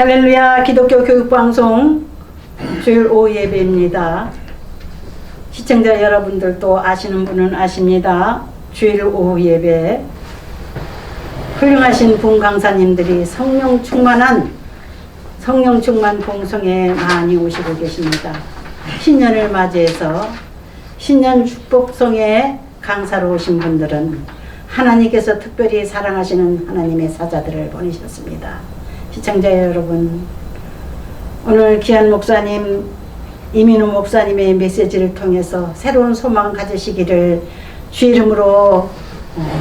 할렐루야. 기독교 교육방송 주일 오후 예배입니다. 시청자 여러분들도 아시는 분은 아십니다. 주일 오후 예배 훌륭하신 분 강사님들이 성령 충만 봉송에 많이 오시고 계십니다. 신년을 맞이해서 신년 축복송에 강사로 오신 분들은 하나님께서 특별히 사랑하시는 하나님의 사자들을 보내셨습니다. 시청자 여러분, 오늘 귀한 목사님 이민우 목사님의 메시지를 통해서 새로운 소망 가지시기를 주 이름으로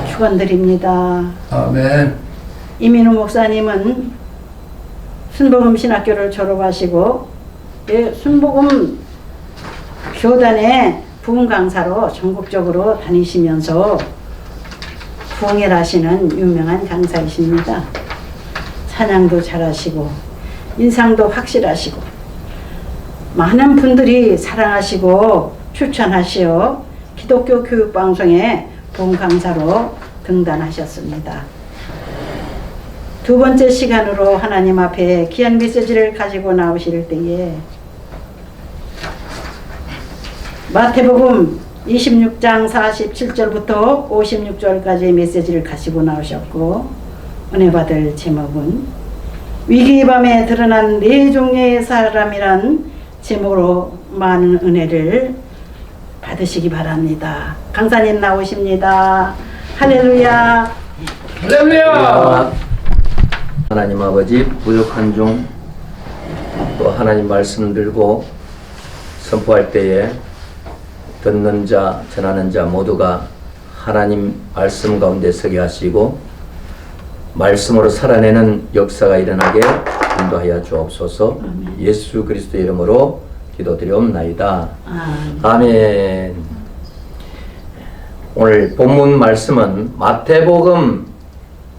축원드립니다. 아멘. 이민우 목사님은 순복음 신학교를 졸업하시고 순복음 교단의 부흥 강사로 전국적으로 다니시면서 부흥을 하시는 유명한 강사이십니다. 찬양도 잘하시고 인상도 확실하시고 많은 분들이 사랑하시고 추천하시어 기독교 교육방송에 부흥 강사로 등단하셨습니다. 두 번째 시간으로 하나님 앞에 귀한 메시지를 가지고 나오실 때에 마태복음 26장 47절부터 56절까지의 메시지를 가지고 나오셨고, 은혜 받을 제목은 위기의 밤에 드러난 네 종류의 사람이란 제목으로 많은 은혜를 받으시기 바랍니다. 강사님 나오십니다. 할렐루야. 할렐루야. 하나님 아버지, 부족한 중 또 하나님 말씀 들고 선포할 때에 듣는 자, 전하는 자 모두가 하나님 말씀 가운데 서게 하시고 말씀으로 살아내는 역사가 일어나게 인도하여 주옵소서. 예수 그리스도의 이름으로 기도드리옵나이다. 아멘. 오늘 본문 말씀은 마태복음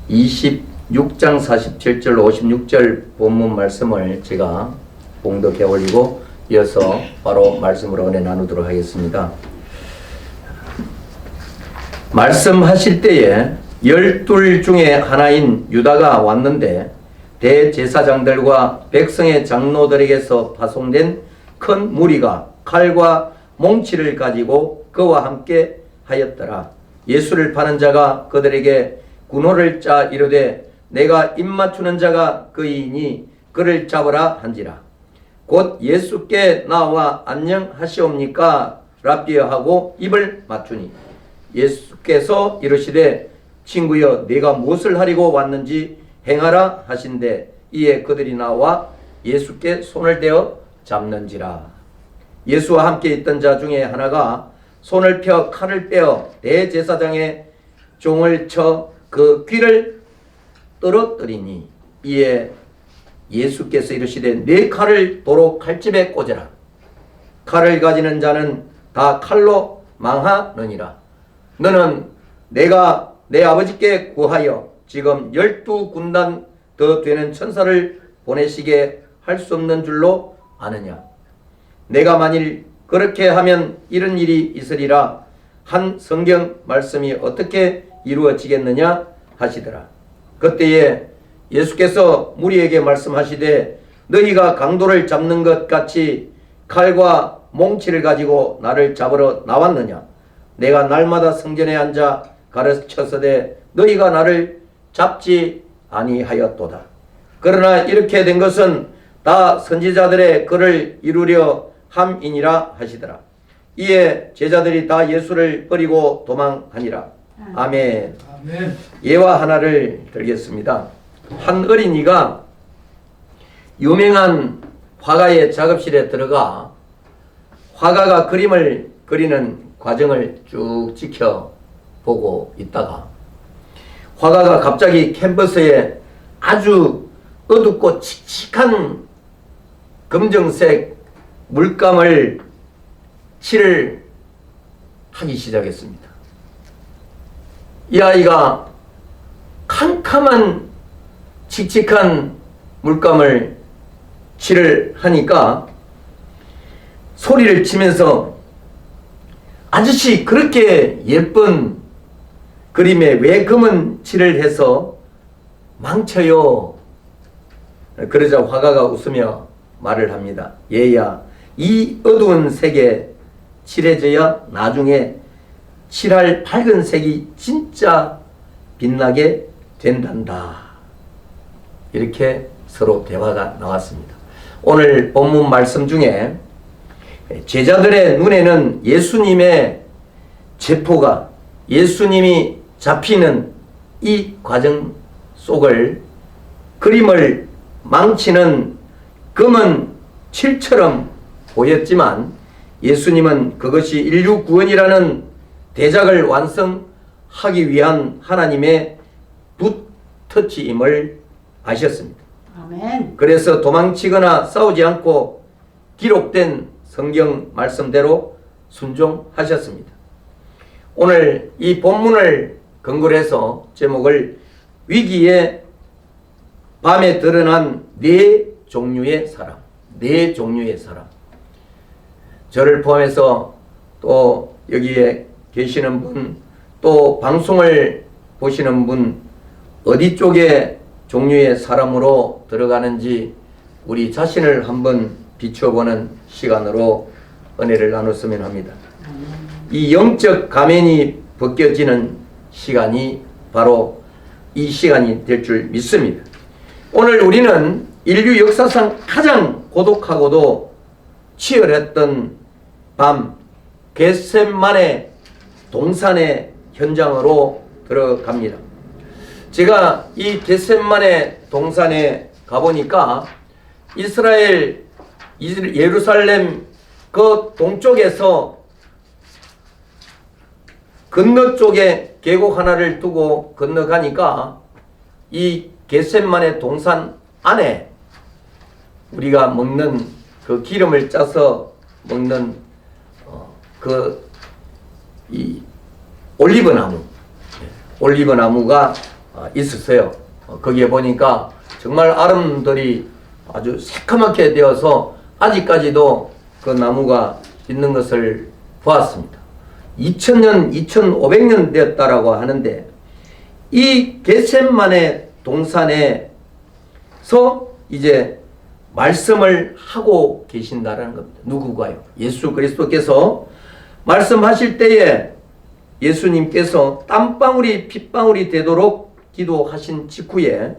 26장 47절 56절 본문 말씀을 제가 봉독해 올리고 이어서 바로 말씀으로 은혜 나누도록 하겠습니다. 말씀하실 때에 12 중에 하나인 유다가 왔는데 대제사장들과 백성의 장로들에게서 파송된 큰 무리가 칼과 몽치를 가지고 그와 함께 하였더라. 예수를 파는 자가 그들에게 군호를 짜 이르되 내가 입맞추는 자가 그이니 그를 잡으라 한지라. 곧 예수께 나와 안녕하시옵니까 랍비여 하고 입을 맞추니 예수께서 이르시되 친구여 네가 무엇을 하려고 왔는지 행하라 하신대 이에 그들이 나와 예수께 손을 대어 잡는지라. 예수와 함께 있던 자 중에 하나가 손을 펴 칼을 빼어 대제사장의 종을 쳐 그 귀를 떨어뜨리니 이에 예수께서 이르시되 네 칼을 도로 칼집에 꽂으라. 칼을 가지는 자는 다 칼로 망하느니라. 너는 내가 내 아버지께 구하여 지금 12군단 더 되는 천사를 보내시게 할 수 없는 줄로 아느냐. 내가 만일 그렇게 하면 이런 일이 있으리라 한 성경 말씀이 어떻게 이루어지겠느냐 하시더라. 그때에 예수께서 무리에게 말씀하시되 너희가 강도를 잡는 것 같이 칼과 몽치를 가지고 나를 잡으러 나왔느냐. 내가 날마다 성전에 앉아 가르쳤으되 너희가 나를 잡지 아니하였도다. 그러나 이렇게 된 것은 다 선지자들의 글을 이루려 함이니라 하시더라. 이에 제자들이 다 예수를 버리고 도망하니라. 아멘. 아멘. 예화 하나를 들겠습니다. 한 어린이가 유명한 화가의 작업실에 들어가 화가가 그림을 그리는 과정을 쭉 지켜보고 있다가 화가가 갑자기 캔버스에 아주 어둡고 칙칙한 검정색 물감을 칠을 하기 시작했습니다. 이 아이가 캄캄한 칙칙한 물감을 칠을 하니까 소리를 치면서 아저씨 그렇게 예쁜 그림에 왜 검은 칠을 해서 망쳐요? 그러자 화가가 웃으며 말을 합니다. 얘야, 이 어두운 색에 칠해져야 나중에 칠할 밝은 색이 진짜 빛나게 된단다. 이렇게 서로 대화가 나왔습니다. 오늘 본문 말씀 중에 제자들의 눈에는 예수님의 체포가, 예수님이 잡히는 이 과정 속을 그림을 망치는 검은 칠처럼 보였지만 예수님은 그것이 인류 구원이라는 대작을 완성하기 위한 하나님의 붓터치임을 아셨습니다. 아멘. 그래서 도망치거나 싸우지 않고 기록된 성경 말씀대로 순종하셨습니다. 오늘 이 본문을 근거로 해서 제목을 위기의 밤에 드러난 네 종류의 사람, 네 종류의 사람. 저를 포함해서 또 여기에 계시는 분, 또 방송을 보시는 분, 어디 쪽에 종류의 사람으로 들어가는지 우리 자신을 한번 비춰보는 시간으로 은혜를 나눴으면 합니다. 이 영적 가면이 벗겨지는 시간이 바로 이 시간이 될 줄 믿습니다. 오늘 우리는 인류 역사상 가장 고독하고도 치열했던 밤 겟세마네 동산의 현장으로 들어갑니다. 제가 이 겟세마네 동산에 가보니까 이스라엘 예루살렘 그 동쪽에서 건너 쪽에 계곡 하나를 두고 건너가니까 이 겟세마네 동산 안에 우리가 먹는 그 기름을 짜서 먹는 이 올리브 나무가 있었어요. 거기에 보니까 정말 아름들이 아주 새카맣게 되어서 아직까지도 그 나무가 있는 것을 보았습니다. 2000년, 2500년 되었다라고 하는데 이 겟세마네 동산에서 이제 말씀을 하고 계신다라는 겁니다. 누구가요? 예수 그리스도께서 말씀하실 때에 예수님께서 땀방울이 핏방울이 되도록 기도하신 직후에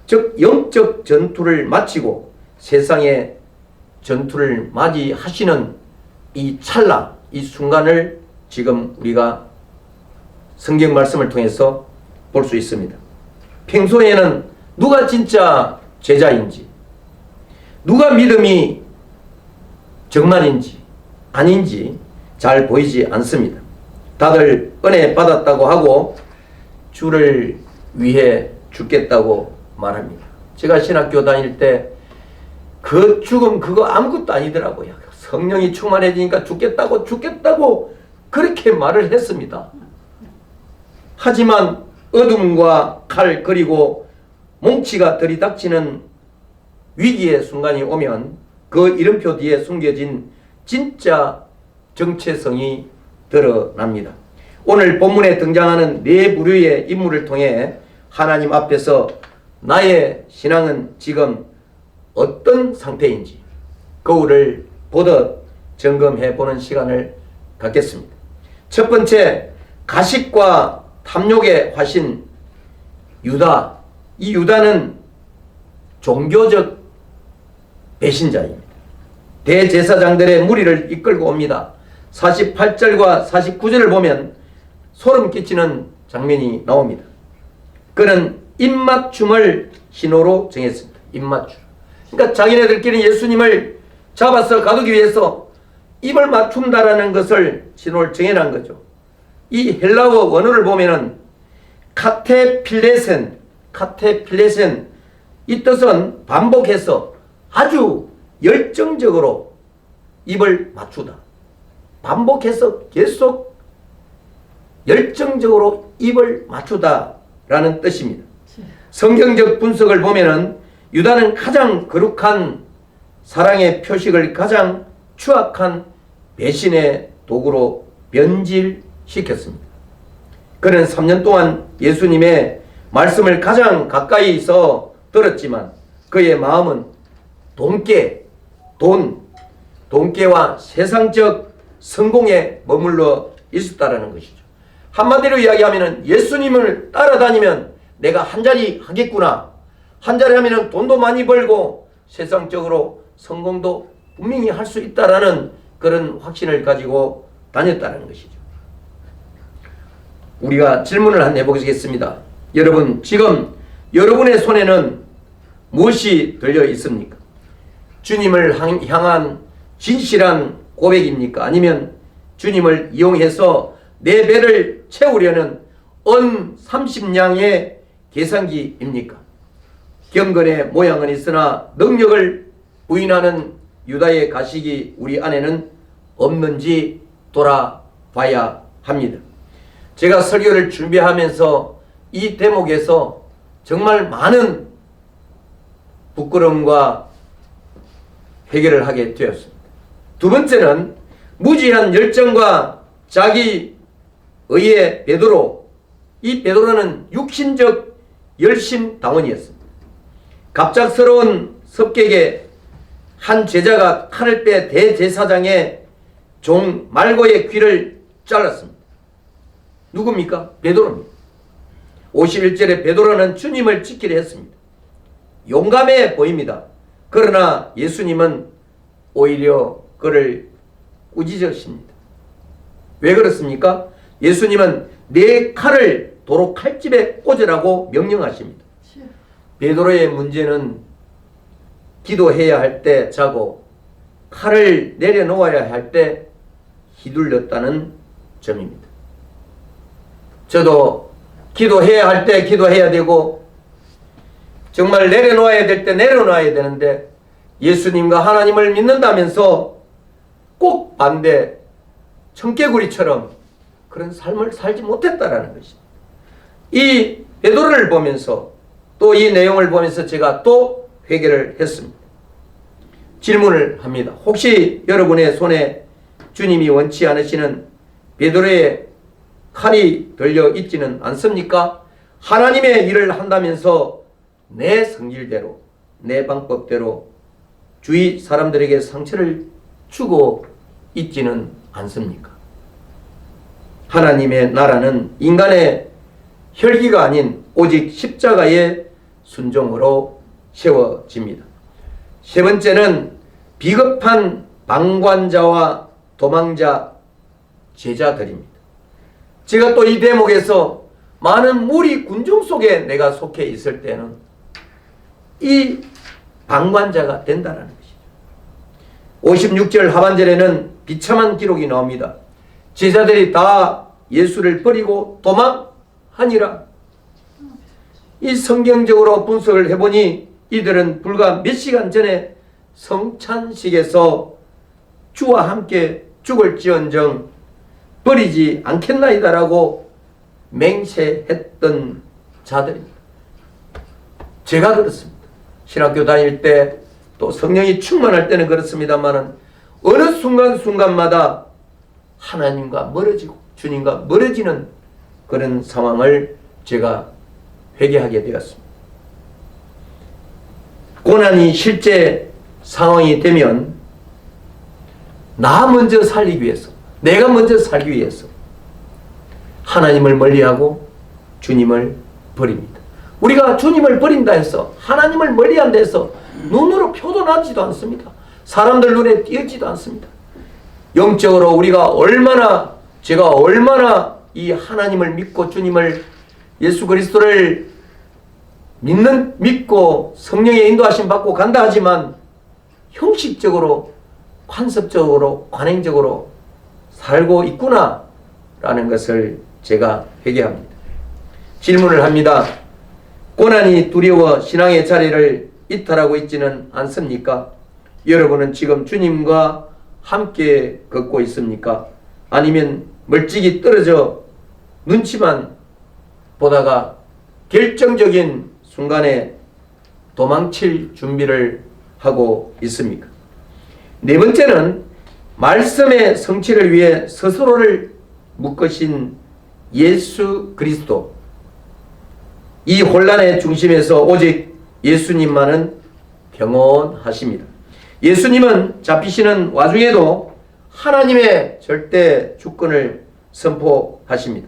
즉 영적 전투를 마치고 세상의 전투를 맞이하시는 이 찰나, 이 순간을 지금 우리가 성경 말씀을 통해서 볼 수 있습니다. 평소에는 누가 진짜 제자인지, 누가 믿음이 정말인지 아닌지 잘 보이지 않습니다. 다들 은혜 받았다고 하고 주를 위해 죽겠다고 말합니다. 제가 신학교 다닐 때 그 죽음 그거 아무것도 아니더라고요. 성령이 충만해지니까 죽겠다고 그렇게 말을 했습니다. 하지만 어둠과 칼 그리고 몽치가 들이닥치는 위기의 순간이 오면 그 이름표 뒤에 숨겨진 진짜 정체성이 드러납니다. 오늘 본문에 등장하는 네 부류의 인물을 통해 하나님 앞에서 나의 신앙은 지금 어떤 상태인지 거울을 보듯 점검해 보는 시간을 갖겠습니다. 첫 번째, 가식과 탐욕의 화신 유다. 이 유다는 종교적 배신자입니다. 대제사장들의 무리를 이끌고 옵니다. 48절과 49절을 보면 소름 끼치는 장면이 나옵니다. 그는 입맞춤을 신호로 정했습니다. 입맞춤. 그러니까 자기네들끼리 예수님을 잡아서 가두기 위해서 입을 맞춘다라는 것을 신호를 정해놓은 거죠. 이 헬라어 원어를 보면은 카테필레센 이 뜻은 반복해서 아주 열정적으로 입을 맞추다. 반복해서 계속 열정적으로 입을 맞추다라는 뜻입니다. 성경적 분석을 보면은 유다는 가장 거룩한 사랑의 표식을 가장 추악한 배신의 도구로 변질시켰습니다. 그는 3년 동안 예수님의 말씀을 가장 가까이서 들었지만 그의 마음은 돈께와 세상적 성공에 머물러 있었다라는 것이죠. 한마디로 이야기하면 예수님을 따라다니면 내가 한 자리 하겠구나. 한 자리 하면 돈도 많이 벌고 세상적으로 성공도 분명히 할 수 있다라는 그런 확신을 가지고 다녔다는 것이죠. 우리가 질문을 한번 해보겠습니다. 여러분, 지금 여러분의 손에는 무엇이 들려 있습니까? 주님을 향한 진실한 고백입니까? 아니면 주님을 이용해서 내 배를 채우려는 언 30냥의 계산기입니까? 경건의 모양은 있으나 능력을 부인하는 유다의 가식이 우리 안에는 없는지 돌아봐야 합니다. 제가 설교를 준비하면서 이 대목에서 정말 많은 부끄러움과 해결을 하게 되었습니다. 두 번째는 무지한 열정과 자기 의의 베드로. 이 베드로는 육신적 열심당원이었습니다. 갑작스러운 습격에 한 제자가 칼을 빼 대제사장의 종 말고의 귀를 잘랐습니다. 누굽니까? 베드로입니다. 51절에 베드로는 주님을 지키려 했습니다. 용감해 보입니다. 그러나 예수님은 오히려 그를 꾸짖으십니다. 왜 그렇습니까? 예수님은 내 칼을 도로 칼집에 꽂으라고 명령하십니다. 베드로의 문제는 기도해야 할 때 자고 칼을 내려놓아야 할 때 휘둘렸다는 점입니다. 저도 기도해야 할 때 기도해야 되고 정말 내려놓아야 될 때 내려놓아야 되는데 예수님과 하나님을 믿는다면서 꼭 반대 청개구리처럼 그런 삶을 살지 못했다라는 것입니다. 이 베드로를 보면서 또 이 내용을 보면서 제가 또 회개를 했습니다. 질문을 합니다. 혹시 여러분의 손에 주님이 원치 않으시는 베드로의 칼이 들려 있지는 않습니까? 하나님의 일을 한다면서 내 성질대로 내 방법대로 주위 사람들에게 상처를 주고 있지는 않습니까? 하나님의 나라는 인간의 혈기가 아닌 오직 십자가의 순종으로 세워집니다. 세 번째는 비겁한 방관자와 도망자 제자들입니다. 제가 또 이 대목에서 많은 무리 군중 속에 내가 속해 있을 때는 이 방관자가 된다는 것이죠. 56절 하반절에는 비참한 기록이 나옵니다. 제자들이 다 예수를 버리고 도망하니라. 이 성경적으로 분석을 해보니 이들은 불과 몇 시간 전에 성찬식에서 주와 함께 죽을지언정 버리지 않겠나이다라고 맹세했던 자들입니다. 제가 그렇습니다. 신학교 다닐 때 또 성령이 충만할 때는 그렇습니다만 어느 순간순간마다 하나님과 멀어지고 주님과 멀어지는 그런 상황을 제가 회개하게 되었습니다. 고난이 실제 상황이 되면 나 먼저 살리기 위해서 내가 먼저 살기 위해서 하나님을 멀리하고 주님을 버립니다. 우리가 주님을 버린다 해서 하나님을 멀리한다 해서 눈으로 표도나지도 않습니다. 사람들 눈에 띄지도 않습니다. 영적으로 우리가 제가 얼마나 이 하나님을 믿고 주님을 예수 그리스도를 믿고 성령의 인도하심 받고 간다 하지만 형식적으로 관습적으로 관행적으로 살고 있구나 라는 것을 제가 회개합니다. 질문을 합니다. 고난이 두려워 신앙의 자리를 이탈하고 있지는 않습니까? 여러분은 지금 주님과 함께 걷고 있습니까? 아니면 멀찍이 떨어져 눈치만 보다가 결정적인 순간에 도망칠 준비를 하고 있습니까? 네 번째는 말씀의 성취를 위해 스스로를 묶으신 예수 그리스도. 이 혼란의 중심에서 오직 예수님만은 경언하십니다. 예수님은 잡히시는 와중에도 하나님의 절대 주권을 선포하십니다.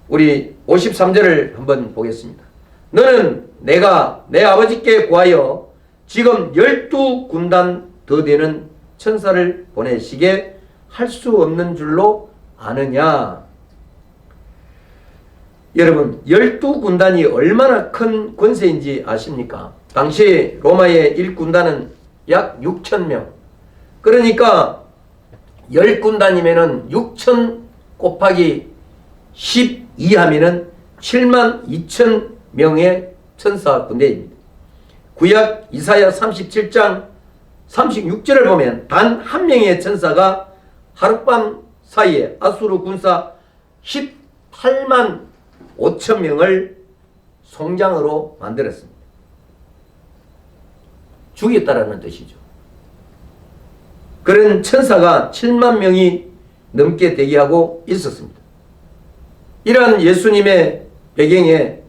우리 53절을 한번 보겠습니다. 너는 내가 내 아버지께 구하여 지금 12군단 더 되는 천사를 보내시게 할 수 없는 줄로 아느냐. 여러분, 12군단이 얼마나 큰 권세인지 아십니까? 당시 로마의 1군단은 약 6,000명. 그러니까 10군단이면은 6,000 곱하기 12 하면은 72,000명의 천사 군대입니다. 구약 이사야 37장 36절을 보면 단 한 명의 천사가 하룻밤 사이에 아수르 군사 18만 5천 명을 송장으로 만들었습니다. 죽였다라는 뜻이죠. 그런 천사가 7만 명이 넘게 대기하고 있었습니다. 이러한 예수님의 배경에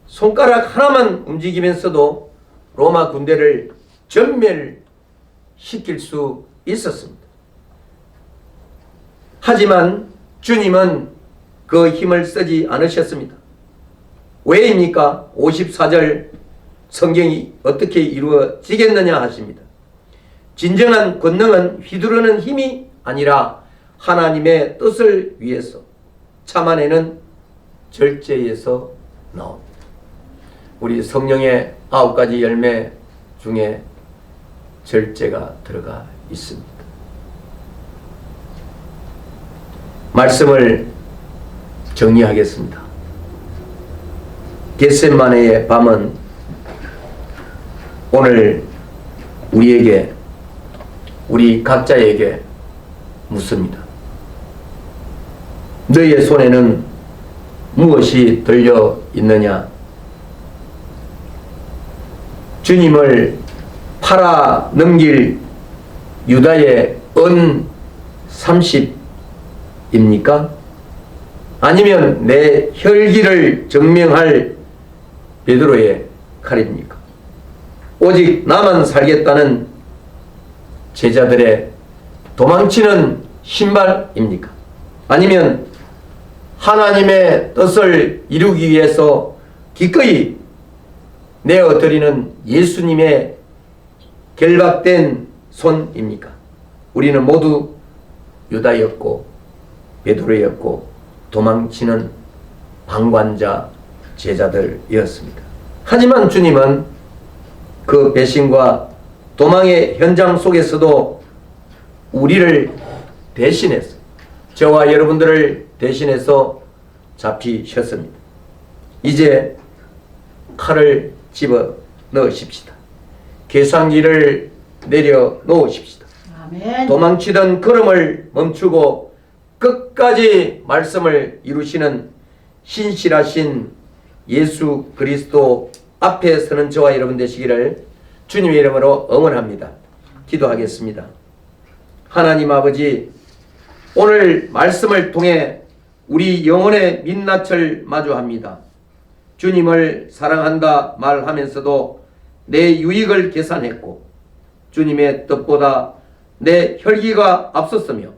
손가락 하나만 움직이면서도 로마 군대를 전멸시킬 수 있었습니다. 하지만 주님은 그 힘을 쓰지 않으셨습니다. 왜입니까? 54절 성경이 어떻게 이루어지겠느냐 하십니다. 진정한 권능은 휘두르는 힘이 아니라 하나님의 뜻을 위해서 참아내는 절제에서 나옵니다. 우리 성령의 9가지 열매 중에 절제가 들어가 있습니다. 말씀을 정리하겠습니다. 겟세마네의 밤은 오늘 우리에게, 우리 각자에게 묻습니다. 너의 손에는 무엇이 들려 있느냐? 주님을 팔아 넘길 유다의 은 30입니까? 아니면 내 혈기를 증명할 베드로의 칼입니까? 오직 나만 살겠다는 제자들의 도망치는 신발입니까? 아니면 하나님의 뜻을 이루기 위해서 기꺼이 내어드리는 예수님의 결박된 손입니까? 우리는 모두 유다였고 베드로였고 도망치는 방관자 제자들이었습니다. 하지만 주님은 그 배신과 도망의 현장 속에서도 우리를 대신해서, 저와 여러분들을 대신해서 잡히셨습니다. 이제 칼을 집어 넣으십시다. 계산기를 내려 놓으십시다. 아멘. 도망치던 걸음을 멈추고 끝까지 말씀을 이루시는 신실하신 예수 그리스도 앞에 서는 저와 여러분 되시기를 주님의 이름으로 응원합니다. 기도하겠습니다. 하나님 아버지, 오늘 말씀을 통해 우리 영혼의 민낯을 마주합니다. 주님을 사랑한다 말하면서도 내 유익을 계산했고 주님의 뜻보다 내 혈기가 앞섰으며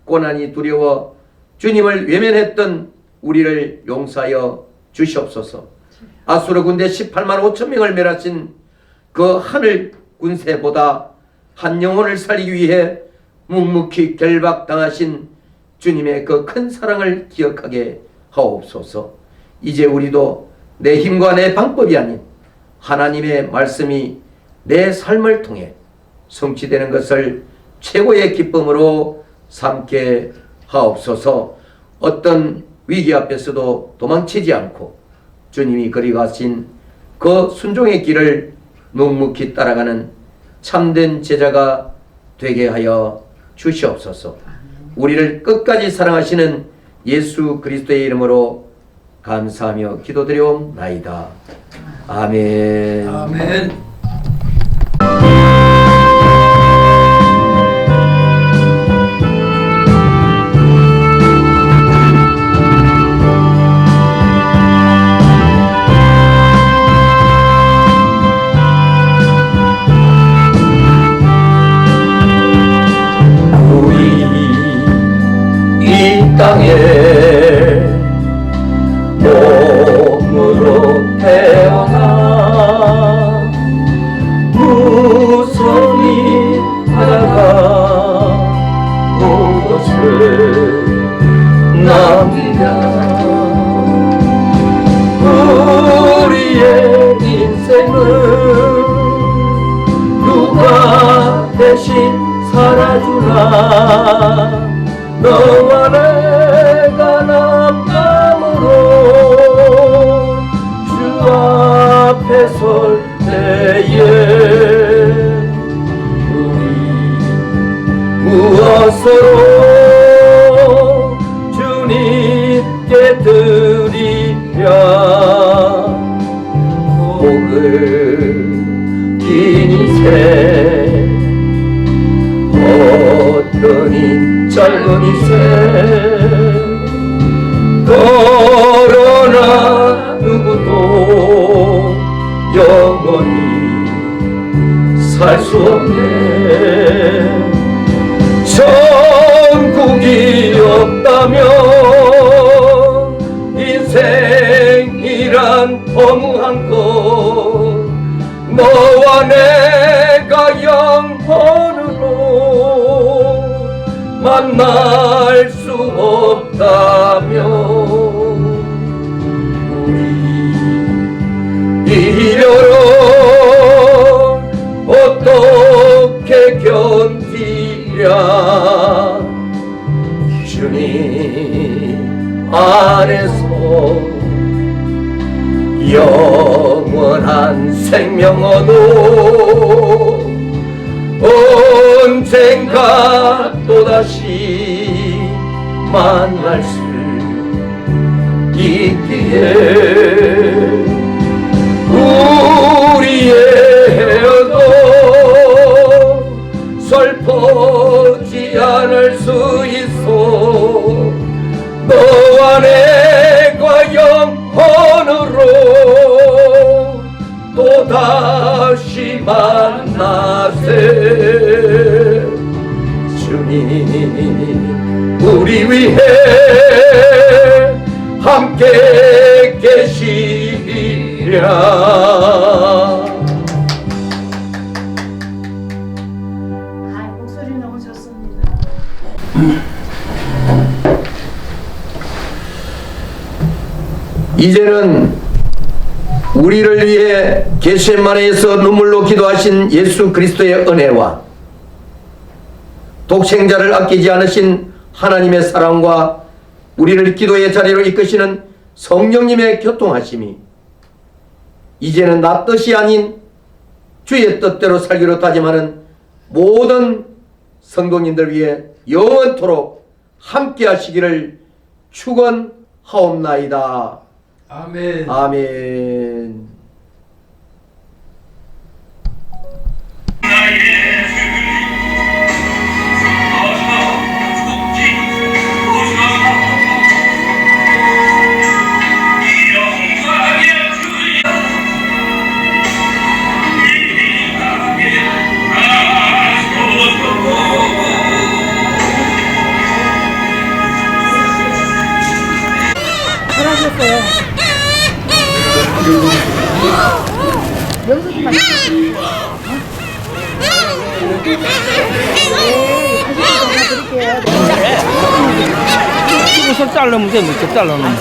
고난이 두려워 주님을 외면했던 우리를 용서하여 주시옵소서. 아수르 군대 18만 5천 명을 멸하신 그 하늘 군세보다 한 영혼을 살리기 위해 묵묵히 결박당하신 주님의 그 큰 사랑을 기억하게 하옵소서. 이제 우리도 내 힘과 내 방법이 아닌 하나님의 말씀이 내 삶을 통해 성취되는 것을 최고의 기쁨으로 삼게 하옵소서. 어떤 위기 앞에서도 도망치지 않고 주님이 그리가신 그 순종의 길을 묵묵히 따라가는 참된 제자가 되게 하여 주시옵소서. 우리를 끝까지 사랑하시는 예수 그리스도의 이름으로 감사하며 기도드려옵나이다. 아멘. 아멘. 서로 주님께 드리랴. 복을 긴 인생 어떠니 짧은 인생 그러나 누구도 영원히 살 수 없네. 천국이 없다면 인생이란 허무한 것 너와 내가 영원으로 만날 수 없다면 우리 이별은 어떻게 견디랴. 주님 안에서 영원한 생명 얻어 언젠가 또다시 만날 수 있기에 우리의 헤어도 슬퍼지 않을 수 있어. 너와 내가 영원으로 또다시 만나세. 주님 우리 위해 함께 계시리라. 목소리 너무 좋습니다. 이제는 우리를 위해 겟세마네에서 눈물로 기도하신 예수 그리스도의 은혜와 독생자를 아끼지 않으신 하나님의 사랑과 우리를 기도의 자리로 이끄시는 성령님의 교통하심이 이제는 나 뜻이 아닌 주의 뜻대로 살기로 다짐하는 모든 성도님들 위해 영원토록 함께 하시기를 축원하옵나이다. 아멘. 아멘. 이거 자르면 돼, 이렇게 자르면.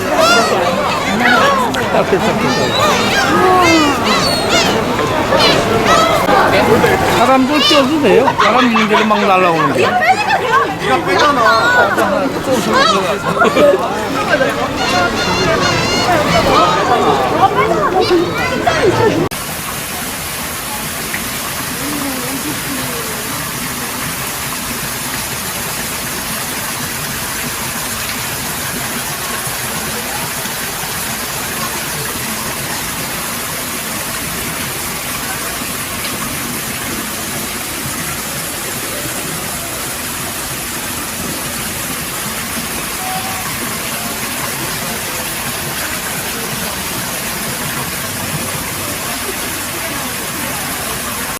사람들 껴도 돼요. 사람 있는 데로 막 날라오는데. 네가 빼잖아.